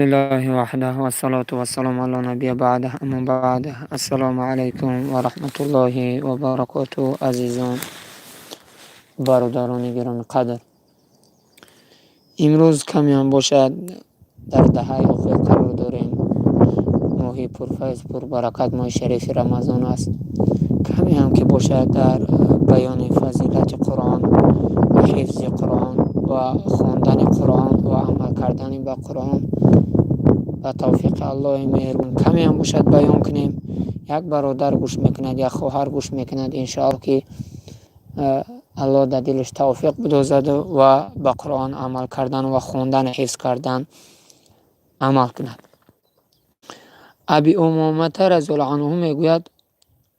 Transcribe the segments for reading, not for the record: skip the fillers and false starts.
لله وحده والصلاة والسلام على نبی بعده اما بعد السلام علیکم و رحمت الله و برکاته. عزیزان برادران گران قدر، امروز کمی هم باشد در دهه آخر قرار داریم. ماهی پرفیض پر برکت ماه شریف رمضان است. کمی هم که باشد در بیان فضیلت قرآن و حفظ قرآن و خواندن قرآن و عمل کردن به قرآن و توفیق الله مهربان کمی هم باشد بیان کنیم. یک برادر گوش میکند، یک خواهر گوش میکند، انشاءالله که الله در دلش توفیق بدوزد و به قرآن عمل کردن و خواندن حفظ کردن عمل کند. ابی امامه رضی الله عنه میگوید،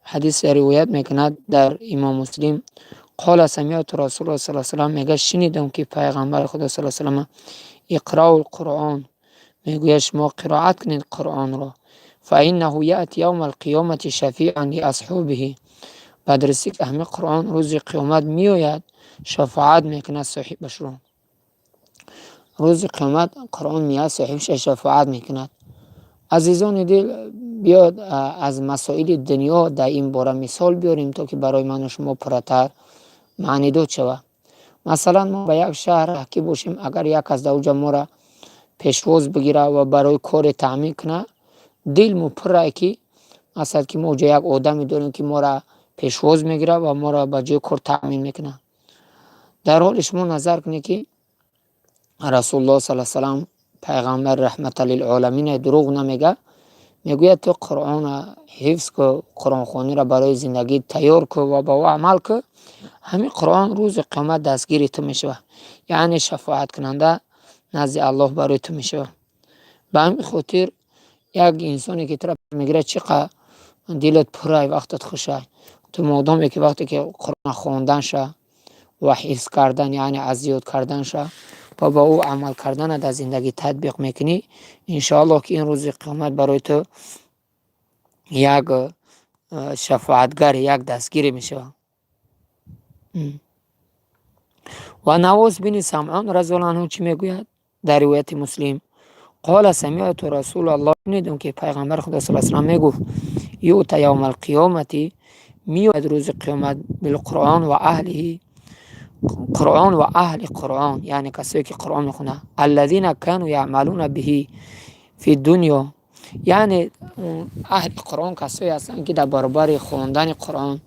حدیث روایت میکند در امام مسلم، قال سمعت رسول الله صلی الله علیه و سلم، میگه شنیدم که پیغمبر خدا صلی الله علیه و سلم اقرأ القرآن، میگوید شما قرائت کنید قرآن را، فانه یأتی یوم القیامة شفیعا لاصحابه، بدرسی که همه قرآن روز قیامت میآید شفاعت میکند صاحبش را. روز قیامت قرآن میاد صاحبش شفاعت میکند. عزیزان دل، بیاد از مسائل دنیا در این باره مثال بیاریم تا که برای من و شما پرتر معنی داد شود. مثلا ما به یک شهر که باشیم، اگر یک از دوجه ما را پیشواز بگیره و برای کار تامین کنه، دل مو پره که مثلا که ما یک آدمی داریم که ما را پیشواز میگیره و ما را به جای کار تامین میکنه. در حال شما نظر کنید که رسول الله صلی الله علیه و سلم پیغمبر رحمت للعالمین دروغ نمیگه، میگوید تو قرآن حفظ که، قرآن خوانی را برای زندگی تیار که و با عمل که، همین قرآن روز قیامت دستگیری تو میشه، یعنی شفاعت کننده نزد الله برای تو میشه. به همین خاطر یک انسانی که طرف میگیره چقدر دلت پره، وقتت خوشه، تو مادامی که وقتی که قرآن خواندن شه و حفظ کردن یعنی ازیاد کردن شه و با او عمل کردن در زندگی تطبیق میکنی، انشاءالله که این روز قیامت برای تو یک شفاعتگر، یک دستگیری میشه. و نواس بن سمعان رضی الله عنه چی میگوید در روایت مسلم، قال سمعت رسول الله، شنیدم که پیغمبر خدا صلی الله علیه و سلم میگفت، یؤتی یوم القیامة، میاد روز قیامت، بالقرآن و اهله، قرآن و اهل قرآن یعنی کسایی که قرآن میخونه، الذین كانوا یعملون به فی الدنیا، یعنی اهل قرآن کسایی هستند که در برابر خواندن قرآن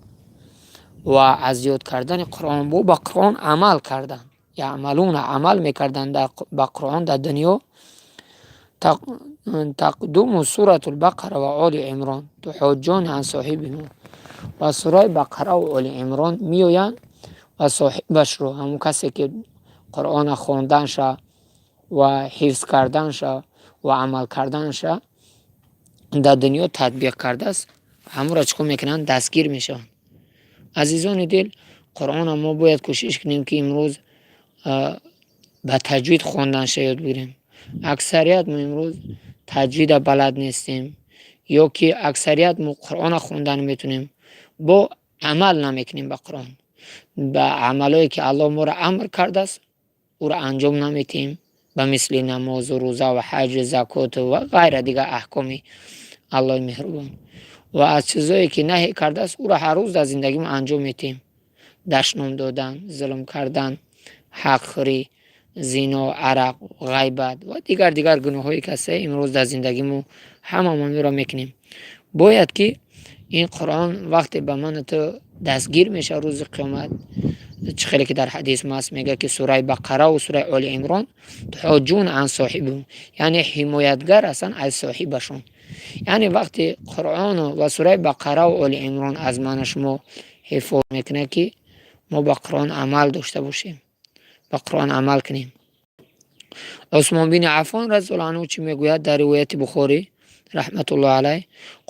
و ازیاد کردن قرآن با قرآن عمل کردن، یعملون عمل میکردن با قرآن در دنیا. تقدم سوره البقره و آل عمران تحاجون عن صاحبهم، و سوره بقره و آل عمران میویند و صاحبش رو، همون کسی که قرآن خواندن شه و حفظ کردن شه و عمل کردن شه در دنیا تطبیق کرده است، همون را چکو میکنن دستگیر میشن. عزیزان دل، قرآن ما باید کوشش کنیم که امروز به تجوید خواندن شه یاد بگیریم. اکثریت ما امروز تجوید بلد نیستیم، یا که اکثریت ما قرآن خواندن میتونیم با عمل نمیکنیم به قرآن، به عملایی که الله ما را امر کرده است او را انجام نمیتیم، به مثل نماز و روزه و حج و زکات و غیره دیگه احکامی الله مهربان، و از چیزایی که نهی کرده است او را هر روز در زندگی ما انجام میتیم. دشنام دادن، ظلم کردن، حق خوری، زنا، عرق، غیبت و دیگر گناهایی که هست امروز در زندگی ما همه ما را میکنیم. باید که این قرآن وقتی به من تو دستگیر میشه روز قیامت، چه خیلی که در حدیث ماست میگه که سوره بقره و سوره آل عمران تحاجون عن صاحبهم، یعنی حمایتگر هستن از صاحبشون. یعنی وقتی قرآن و سوره بقره و آل عمران از من شما حفاظ میکنه که ما با قرآن عمل داشته باشیم، با قرآن عمل کنیم. عثمان بن عفان رضی الله عنه چی میگوید در روایت بخاری رحمت الله علیه،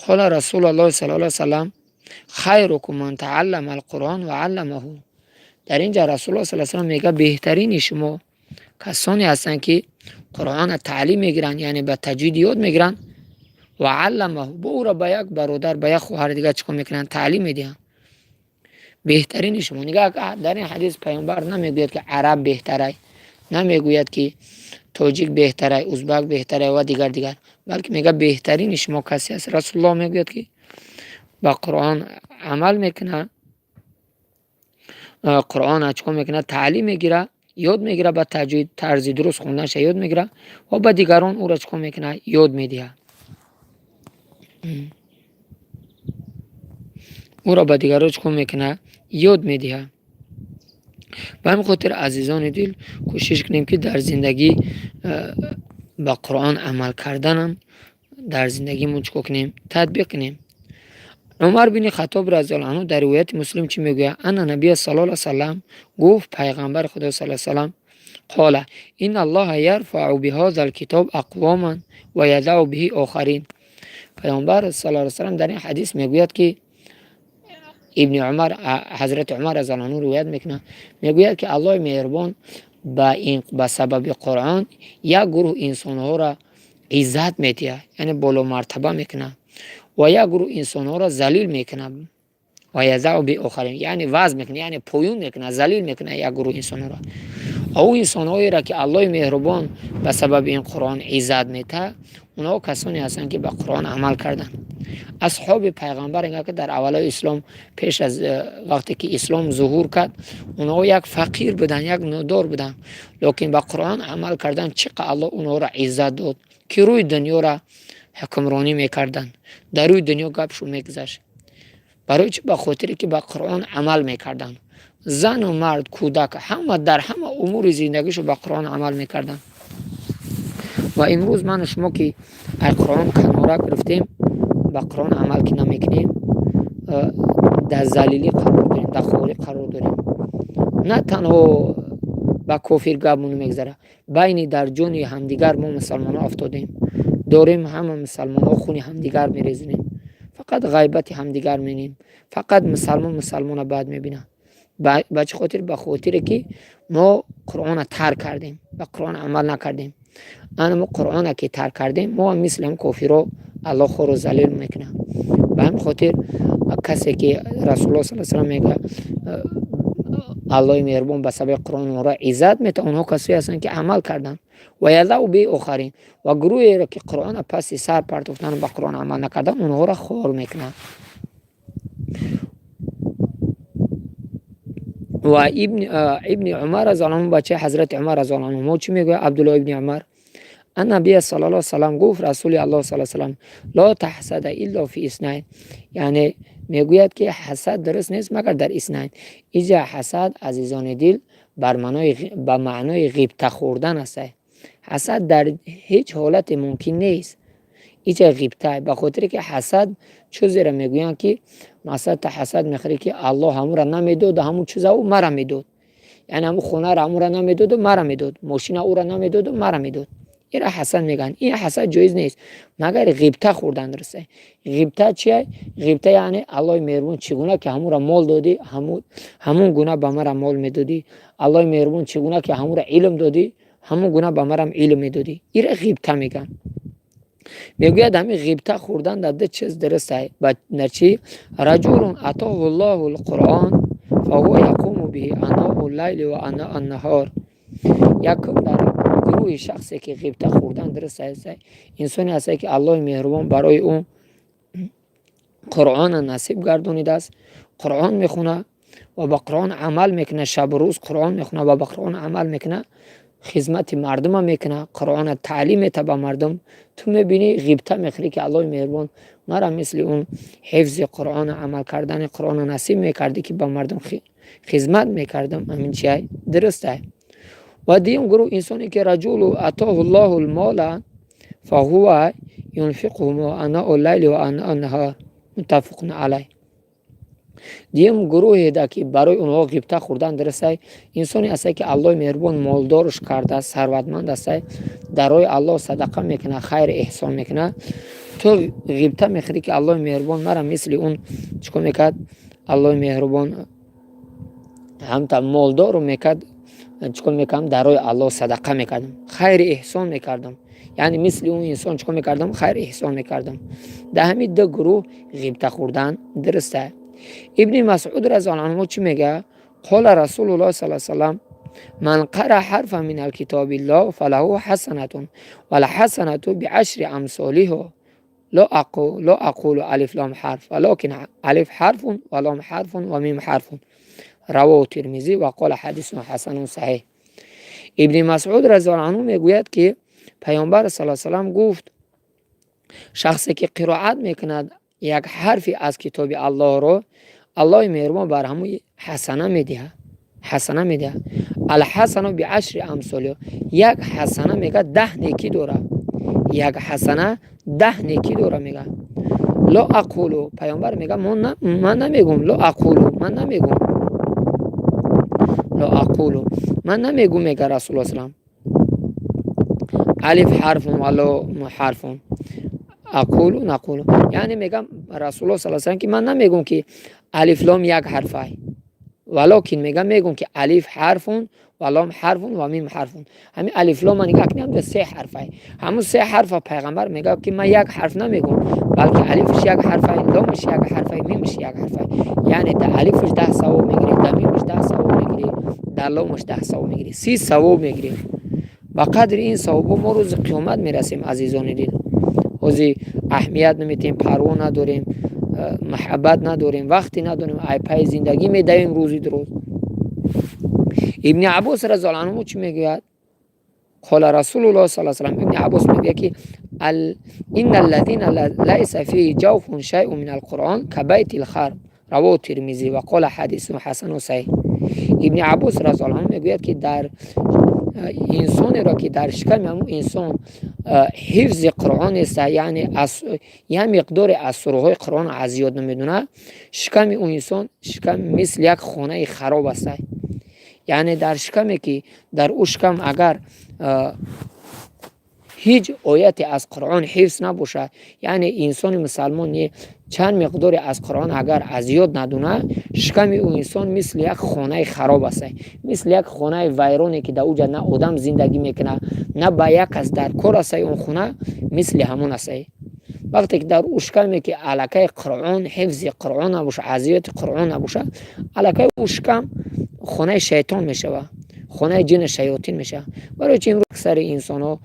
قال رسول الله صلی الله علیه و سلم خیرکم من تعلم القرآن و علمه، در اینجا رسول الله صلی الله علیه و سلم میگه بهترین شما کسانی هستند که قرآن تعلیم میگیرن، یعنی به تجوید یاد میگیرن، و علمه، با او را به یک برادر به یک خواهر دیگه چیکار میکنن، تعلیم میدن. بهترین شما نگاه در این حدیث پیامبر نمیگوید که عرب بهتره نمیگوید که تاجیک بهتره، ازبک بهتره و دیگر، بلکه میگه بهترین شما کسی است. رسول الله میگوید که با قرآن عمل میکنه، قرآن چکو میکنه، تعلیم میگیره، یاد میگیره، با تجوید طرز درست خوندنش یاد میگیره و با دیگران او را چکو میکنه، یاد میده. او را با دیگران چکو میکنه، یاد میده. به همین خاطر عزیزان دل کوشش کنیم که در زندگی با قرآن عمل کردن در زندگی مون چکو کنیم، تطبیق کنیم. عمر بن خطاب رضی الله عنه در روایت مسلم چی میگه؟ ان نبی صلی الله علیه و سلم گفت، پیغمبر خدا صلی الله علیه و سلم قال ان الله یرفع بهذا الكتاب اقواما و یضع به آخرین. پیغمبر صلی الله علیه و سلم در این حدیث میگوید که ابن عمر، حضرت عمر رضی الله عنه روایت میکنه، میگوید که الله مهربان با سبب قرآن یک گروه انسان ها را عزت میده، یعنی بالا مرتبه میکنه، و یک گروه انسان ها را ذلیل میکنه و یضع به آخرین، یعنی وضع میکنه، یعنی پایون میکنه، ذلیل میکنه یک گروه انسان ها را. او انسان هایی را که الله مهربان به سبب این قرآن عزت میده، اونها کسانی هستند که به قرآن عمل کردن. اصحاب پیغمبر اینگه که در اولای اسلام، پیش از وقتی که اسلام ظهور کرد، اونها یک فقیر بودن، یک نادار بودن، لیکن به قرآن عمل کردن، چقدر الله اونها را عزت داد که روی دنیا را حکمرانی میکردن، در روی دنیا گپشو میگذشت. برای چه؟ به خاطری که به قرآن عمل میکردن. زن و مرد، کودک، همه در همه امور زندگیشو به قرآن عمل میکردن. و امروز من و شما که از قرآن کناره گرفتیم، به قرآن عمل که نمیکنیم، در ذلیلی قرار داریم، در خواری قرار داریم. نه تنها با کافر گپمون میگذره، بین در جون همدیگر ما مسلمان ها افتادیم، داریم همه مسلمان ها خون همدیگر میریزیم، فقط غیبت همدیگر مینیم، فقط مسلمان بد میبینه. به چه خاطر؟ به خاطر که ما قرآن ترک کردیم، به قرآن عمل نکردیم. ما قرآن که ترک کردیم، ما مثل هم کافرها الله خور و ذلیل میکنه. به همین خاطر کسی که رسول الله صلی الله علیه و سلم میگه الله مهربان به سبب قرآن را عزت میده، اونها کسی هستند که عمل کردن. و یضع به آخرین، و گروهی را که قرآن پس سر پرتافتن به قرآن عمل نکردن، اونها را خار میکنه. و ابن عمر رضی الله عنه، بچه حضرت عمر رضی الله عنه، ما چی میگه؟ عبدالله ابن عمر، ان نبی صلی الله علیه و سلم گفت، رسول الله صلی الله علیه و سلم لا تحسد الا فی اثنین، یعنی میگوید که حسد درست نیست مگر در اثنین. اینجا حسد عزیزان دل به معنای غیبت خوردن است. حسد در هیچ حالت ممکن نیست. اینجا غیبت، به خاطر که حسد چیزی را میگوین که مثلا حسد میخوری که الله همون را نمیداد، همون چیزا او مرا میداد، یعنی همون خونه را همون را نمیداد و مرا میداد، ماشین او را نمیداد و مرا میداد. این را حسد میگن. این حسد جایز نیست مگر غیبت خوردن درسته. غیبت چیه؟ غیبت یعنی الله مهربان چگونه که همون را مال دادی، همون گونه به مرا مال میدادی. الله مهربان چگونه که همون را علم دادی، همون گونه به مرا علم میدادی. این را غیبت میگن. میگوید همین غیبت خوردن در دو چیز درسته. در چی؟ رجل اتاه الله القرآن فهو یقوم به آناء اللیل و آناء النهار. یکم در گروه شخصی که غیبت خوردن درست است، انسانی است که الله مهربان برای اون قرآن نصیب گردانیده است، قرآن میخونه و با قرآن عمل میکنه، شب و روز قرآن میخونه و با قرآن عمل میکنه، خدمت مردم میکنه، قرآن تعلیم میده به مردم. تو میبینی غیبت میخوری که الله مهربان مرا مثل اون حفظ قرآن، عمل کردن قرآن نصیب میکردی که با مردم خدمت میکردم. همین چیه؟ درسته. و دیم گروه انسانی که رجل اتاه الله المال فهو ينفقه آناء اللیل و آناء النهار متفق علیه. دیم گروه ده که برای اونها غیبت خوردن درسته، انسانی است که الله مهربان مالدارش کرده، ثروتمند است، در راه الله صدقه میکنه، خیر احسان میکنه. تو غیبت میخوری که الله مهربان مرا مثل اون چیکار میکرد؟ الله مهربان هم تا مالدار رو میکرد، چیکار میکردم؟ در راه الله صدقه میکردم، خیر احسان میکردم، یعنی مثل اون انسان چیکار میکردم؟ خیر احسان میکردم. در همین دو گروه غیبت خوردن درسته. ابن مسعود رضی الله عنه چی میگه؟ قال رسول الله صلی الله علیه و سلم من قرأ حرفا من الكتاب الله فله حسنة والحسنة بعشر أمثالها لا أقول ألف لام حرف ولكن ألف حرف ولام حرف ومیم حرف. رواه ترمذی و قال حدیث حسن صحیح. ابن مسعود رضی الله عنه میگوید که پیامبر صلی الله علیه و سلم گفت شخصی که قرائت میکند یک حرفی از کتاب الله را، الله مهربان بر همون حسنه میدهد. حسنه میدهد. الحسنه بعشر امثالها. یک حسنه میگه 10 نیکی داره. یک حسنه 10 نیکی داره میگه. لا اقولو، پیامبر میگه من نمیگم. لا اقولو، من نمیگم. لا اقولو، من نمیگم. میگه رسول الله صلی الله علیه و الف حرف ولا حرف. اقولو نقولو، یعنی میگم رسول الله صلی الله علیه و که من نمیگم که الف لام یک حرفه، ولکن میگم که الف حرف و لام حرف و میم حرف. همین الف لام من نگم به 3 حرفه. همون 3 حرف پیغمبر میگه که من یک حرف نمیگم، بلکه الفش یک حرفه، لامش یک حرفه، میمش یک حرفه. یعنی در الفش 10 ثواب میگیری، در میمش 10 ثواب میگیری، در لامش 10 ثواب میگیری، 30 ثواب میگیری. با قدر این ثواب ما روز قیامت میرسیم عزیزان دل. روزی اهمیت نمیتیم، پروا نداریم، محبت نداریم، وقتی نداریم، ای پای زندگی میدویم روزی دروز. ابن عباس رضی الله عنه چی میگوید؟ قال رسول الله صلی الله علیه و ابن عباس میگه که ان الذين ليس فيه جوف شيء من القرآن كبيت الخرب. رواه ترمذی و قال حدیث حسن و صحیح. ابن عباس رضی الله عنه میگوید که در انسانی را که در شکم همون انسان حفظ قرآن است، یعنی یه مقدار از سوره‌های قرآن از یاد نمیدونه، شکم اون انسان شکم مثل یک خانه خراب است. یعنی در شکمی که در او شکم اگر هیچ آیت از قرآن حفظ نباشه، یعنی انسان مسلمان چند مقدار از قرآن اگر از یاد ندونه، شکم اون انسان مثل یک خانه خراب است، مثل یک خانه ویرانی که در اوجا نه آدم زندگی میکنه نه با یک کس در کار است. اون خانه مثل همون است. وقتی که در او شکمی که علاقه قرآن، حفظ قرآن نباشه، از یاد قرآن نباشه، علاقه او شکم خانه شیطان میشه و خانه جن شیاطین میشه. برای چه امروز اکثر انسان ها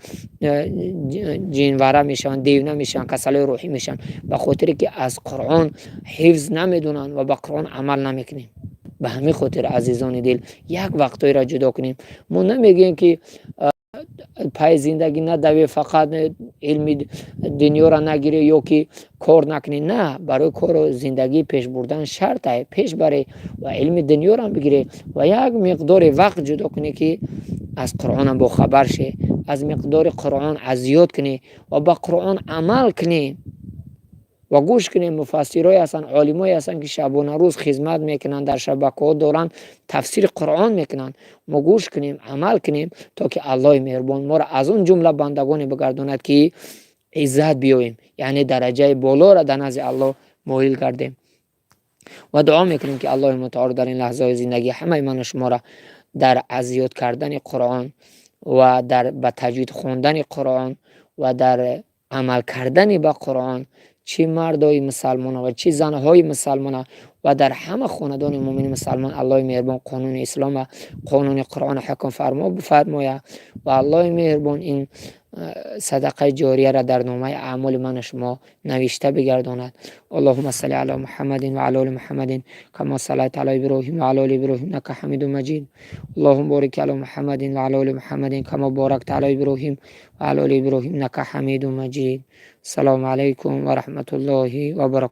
جنواره میشن، دیوانه میشن، کسل روحی میشن؟ به خاطر که از قرآن حفظ نمیدونن و با قرآن عمل نمیکنیم. به همین خاطر عزیزان دل یک وقتایی را جدا کنیم. ما نمیگیم که پای زندگی ندوی، فقط علم دنیا را نگیری یا که کار نکنی. نه، برای کار و زندگی پیش بردن شرطه، پیش بره و علم دنیا را بگیری و یک مقدار وقت جدا کنی که از قرآن با خبر شه، از مقدار قرآن از یاد کنی و با قرآن عمل کنی و گوش کنیم. مفسرای هستن، عالمای هستن که شبانه روز خدمت میکنن، در شبکه‌ها دارن تفسیر قرآن میکنن. ما گوش کنیم، عمل کنیم تا که الله مهربان ما را از اون جمله بندگان بگرداند که عزت بیابیم، یعنی درجه بالا را در نزد الله مایل گردیم. و دعا میکنیم که الله متعال در این لحظه زندگی همه من و شما را در از یاد کردن قرآن و در به تجوید خواندن قرآن و در عمل کردن با قرآن، چه مردای مسلمان و چه زنهای مسلمان و در همه خاندان مؤمن مسلمان، الله مهربان قانون اسلام و قانون قرآن حکم فرماید و الله مهربان این صدقه جاریه را در نامه اعمال من و شما نوشته بگرداند. اللهم صل علی محمد و علی آل محمد کما صلیت علی ابراهیم و علی آل ابراهیم انک حمید مجید. اللهم بارک علی محمد و علی آل محمد کما بارکت علی ابراهیم و علی آل ابراهیم انک حمید مجید. السلام علیکم و رحمت الله و برکاته.